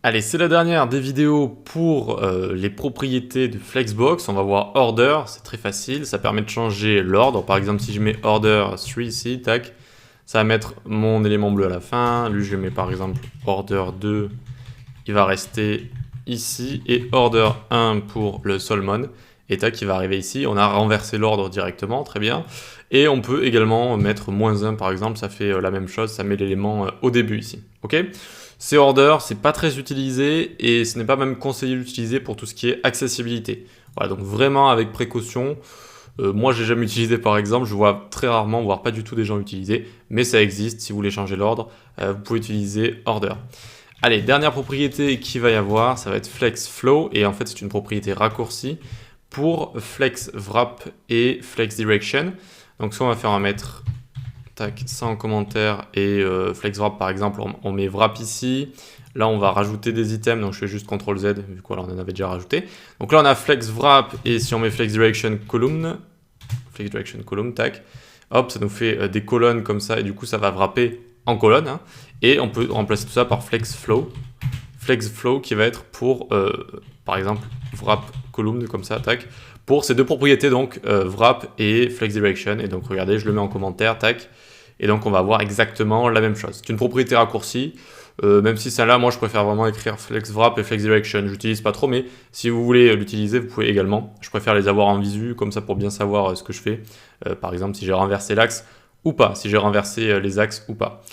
Allez, c'est la dernière des vidéos pour les propriétés de Flexbox. On va voir Order, c'est très facile, ça permet de changer l'ordre. Par exemple, si je mets Order 3 ici, tac, ça va mettre mon élément bleu à la fin. Lui, je mets par exemple Order 2, il va rester ici. Et Order 1 pour le Solomon. Et tac, il va arriver ici. On a renversé l'ordre directement, très bien. Et on peut également mettre -1 par exemple, ça fait la même chose, ça met l'élément au début ici. Ok ? C'est Order, c'est pas très utilisé et ce n'est pas même conseillé d'utiliser pour tout ce qui est accessibilité. Voilà, donc vraiment avec précaution. Moi, j'ai jamais utilisé par exemple, je vois très rarement, voire pas du tout des gens utiliser, mais ça existe. Si vous voulez changer l'ordre, vous pouvez utiliser Order. Allez, dernière propriété qu'il va y avoir, ça va être Flex Flow et en fait, c'est une propriété raccourcie pour Flex Wrap et Flex Direction. Donc, ce qu'on va faire, on va mettre tac, ça en commentaire et Flex Wrap par exemple, on met Wrap ici. Là, on va rajouter des items, donc je fais juste CTRL Z, vu qu'on en avait déjà rajouté. Donc là, on a Flex Wrap et si on met Flex Direction Column, tac, hop, ça nous fait des colonnes comme ça et du coup, ça va wrapper en colonne. Hein, et on peut remplacer tout ça par Flex Flow qui va être pour, par exemple, Wrap Column comme ça, tac, pour ces deux propriétés, donc Wrap et Flex Direction. Et donc, regardez, je le mets en commentaire, tac. Et donc, on va avoir exactement la même chose. C'est une propriété raccourcie, même si celle-là, moi, je préfère vraiment écrire Flex Wrap et Flex Direction. J'utilise pas trop, mais si vous voulez l'utiliser, vous pouvez également. Je préfère les avoir en visu, comme ça, pour bien savoir ce que je fais. Par exemple, si j'ai renversé l'axe ou pas, si j'ai renversé les axes ou pas.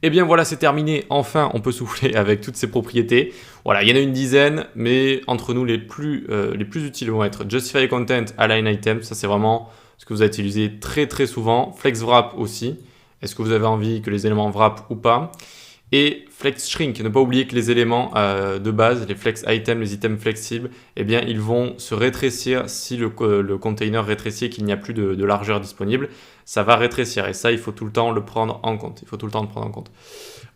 Et bien voilà, c'est terminé. Enfin, on peut souffler avec toutes ces propriétés. Voilà, il y en a une dizaine, mais entre nous, les plus utiles vont être Justify Content, Align Item. Ça, c'est vraiment ce que vous allez utiliser très très souvent. Flex Wrap aussi. Est-ce que vous avez envie que les éléments wrap ou pas? Et Flex Shrink, ne pas oublier que les éléments de base, les Flex Items, les items flexibles, eh bien, ils vont se rétrécir si le container rétrécit et qu'il n'y a plus de largeur disponible. Ça va rétrécir et ça, il faut tout le temps le prendre en compte.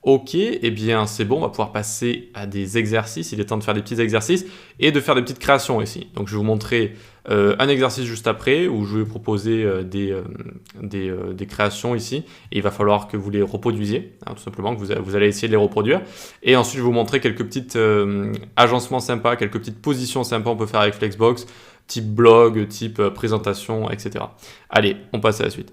Ok, eh bien c'est bon, on va pouvoir passer à des exercices. Il est temps de faire des petits exercices et de faire des petites créations ici. Donc je vais vous montrer un exercice juste après où je vais proposer des créations ici. Et il va falloir que vous les reproduisiez, hein, tout simplement, que vous allez essayer de les reproduire. Et ensuite je vais vous montrer quelques petits agencements sympas, quelques petites positions sympas qu'on peut faire avec Flexbox, type blog, type présentation, etc. Allez, on passe à la suite.